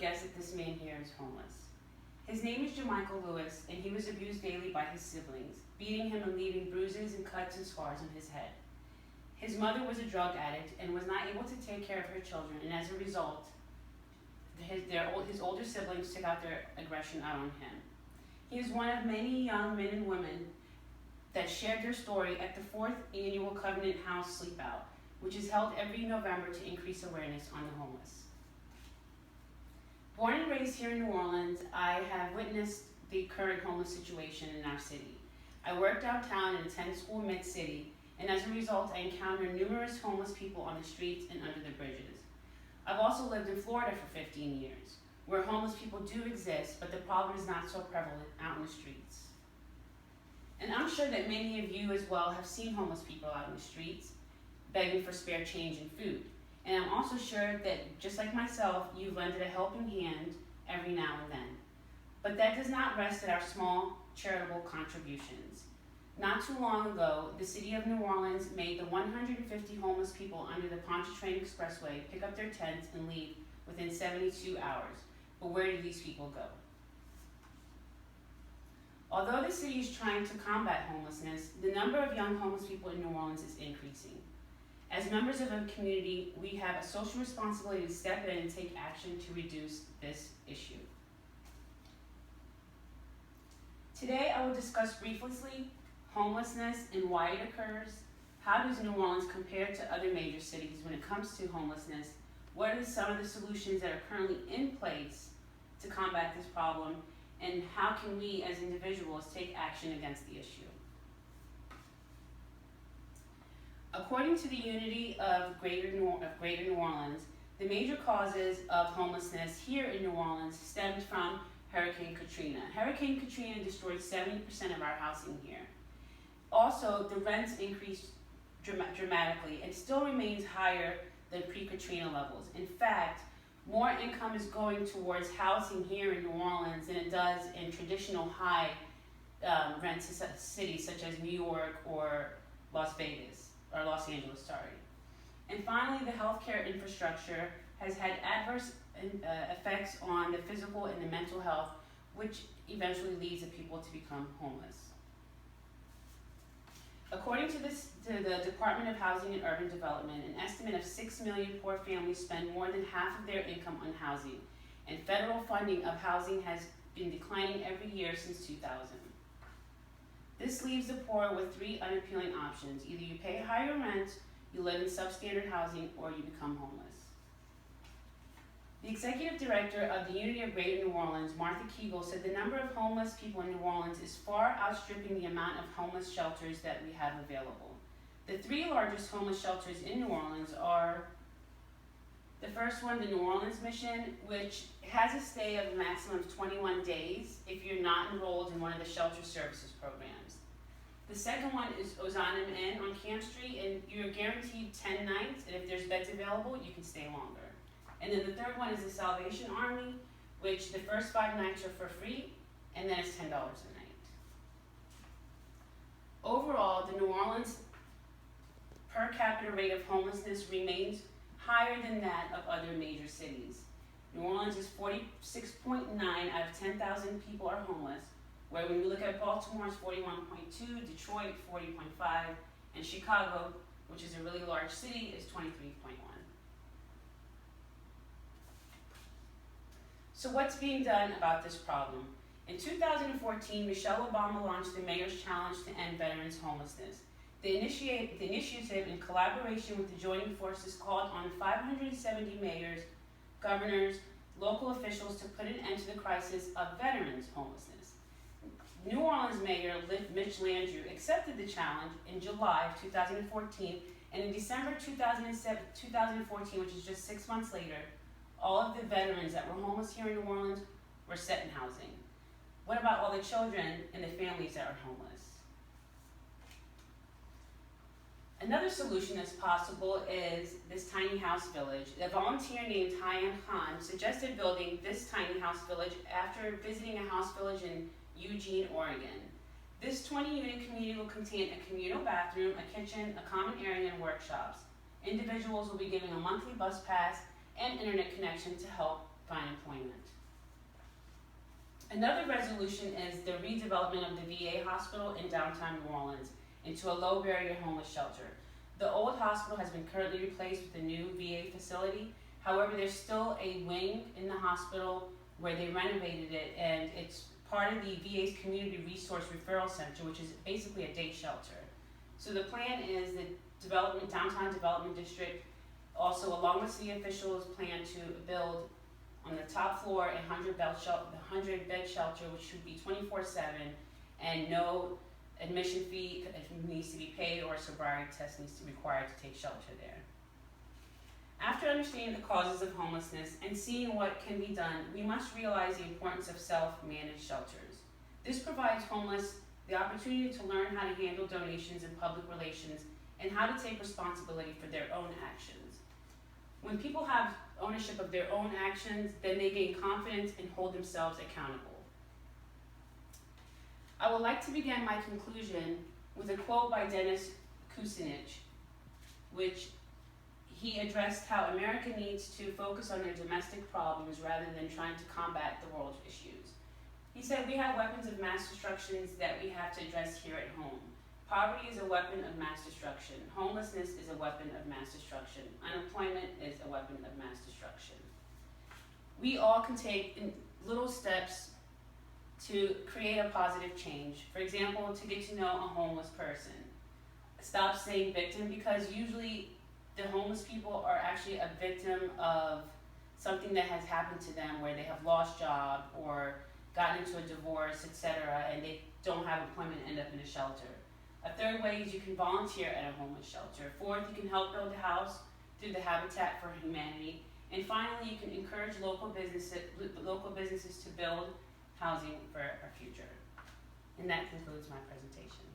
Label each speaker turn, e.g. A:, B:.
A: guess that this man here is homeless. His name is Jermichael Lewis, and he was abused daily by his siblings, beating him and leaving bruises and cuts and scars on his head. His mother was a drug addict and was not able to take care of her children, and as a result, his older siblings took out their aggression out on him. He is one of many young men and women that shared their story at the 4th annual Covenant House Sleepout, which is held every November to increase awareness on the homeless. Born and raised here in New Orleans, I have witnessed the current homeless situation in our city. I work downtown and attend school mid-city, and as a result, I encounter numerous homeless people on the streets and under the bridges. I've also lived in Florida for 15 years, where homeless people do exist, but the problem is not so prevalent out in the streets. And I'm sure that many of you as well have seen homeless people out in the streets, begging for spare change and food. And I'm also sure that, just like myself, you've lended a helping hand every now and then. But that does not rest at our small charitable contributions. Not too long ago, the city of New Orleans made the 150 homeless people under the Pontchartrain Expressway pick up their tents and leave within 72 hours. But where do these people go? Although the city is trying to combat homelessness, the number of young homeless people in New Orleans is increasing. As members of a community, we have a social responsibility to step in and take action to reduce this issue. Today, I will discuss briefly homelessness and why it occurs. How does New Orleans compare to other major cities when it comes to homelessness? What are some of the solutions that are currently in place to combat this problem? And how can we as individuals take action against the issue? According to the Unity of Greater New Orleans, the major causes of homelessness here in New Orleans stemmed from Hurricane Katrina. Hurricane Katrina destroyed 70% of our housing here. Also, the rents increased dramatically and still remains higher than pre-Katrina levels. In fact, more income is going towards housing here in New Orleans than it does in traditional high rent cities such as New York or Los Angeles. And finally, the healthcare infrastructure has had adverse effects on the physical and the mental health, which eventually leads the people to become homeless. According to the Department of Housing and Urban Development, an estimate of 6 million poor families spend more than half of their income on housing, and federal funding of housing has been declining every year since 2000. This leaves the poor with 3 unappealing options. Either you pay higher rent, you live in substandard housing, or you become homeless. The executive director of the Unity of Greater New Orleans, Martha Kegel, said the number of homeless people in New Orleans is far outstripping the amount of homeless shelters that we have available. The 3 largest homeless shelters in New Orleans are the first one, the New Orleans Mission, which has a stay of a maximum of 21 days if you're not enrolled in one of the shelter services programs. The second one is Ozanam Inn on Camp Street, and you're guaranteed 10 nights, and if there's beds available, you can stay longer. And then the third one is the Salvation Army, which the first 5 nights are for free, and then it's $10 a night. Overall, the New Orleans per capita rate of homelessness remains higher than that of other major cities. New Orleans is 46.9 out of 10,000 people are homeless, where when we look at Baltimore, it's 41.2, Detroit, 40.5, and Chicago, which is a really large city, is 23.1. So what's being done about this problem? In 2014, Michelle Obama launched the Mayor's Challenge to End Veterans Homelessness. The initiative, in collaboration with the joining forces, called on 570 mayors, governors, local officials to put an end to the crisis of veterans homelessness. New Orleans Mayor Mitch Landrieu accepted the challenge in July of 2014, and in December 2014, which is just 6 months later, all of the veterans that were homeless here in New Orleans were set in housing. What about all the children and the families that are homeless? Another solution that's possible is this tiny house village. A volunteer named Hyan Khan suggested building this tiny house village after visiting a house village in Eugene, Oregon. This 20-unit community will contain a communal bathroom, a kitchen, a common area, and workshops. Individuals will be given a monthly bus pass and internet connection to help find employment. Another resolution is the redevelopment of the VA hospital in downtown New Orleans into a low barrier homeless shelter. The old hospital has been currently replaced with a new VA facility. However, there's still a wing in the hospital where they renovated it, and it's part of the VA's Community Resource Referral Center, which is basically a day shelter. So the plan is the downtown development district, also along with city officials, plan to build on the top floor a 100-bed shelter, which should be 24/7, and no admission fee needs to be paid or a sobriety test needs to be required to take shelter there. After understanding the causes of homelessness and seeing what can be done, we must realize the importance of self-managed shelters. This provides homeless the opportunity to learn how to handle donations and public relations and how to take responsibility for their own actions. When people have ownership of their own actions, then they gain confidence and hold themselves accountable. I would like to begin my conclusion with a quote by Dennis Kucinich, which he addressed how America needs to focus on their domestic problems rather than trying to combat the world's issues. He said, "We have weapons of mass destruction that we have to address here at home. Poverty is a weapon of mass destruction. Homelessness is a weapon of mass destruction. Unemployment is a weapon of mass destruction." We all can take little steps to create a positive change. For example, to get to know a homeless person. Stop saying victim, because usually the homeless people are actually a victim of something that has happened to them, where they have lost job or gotten into a divorce, etc., and they don't have employment and end up in a shelter. A third way is you can volunteer at a homeless shelter. Fourth, you can help build a house through the Habitat for Humanity. And finally, you can encourage local businesses to build housing for our future. And that concludes my presentation.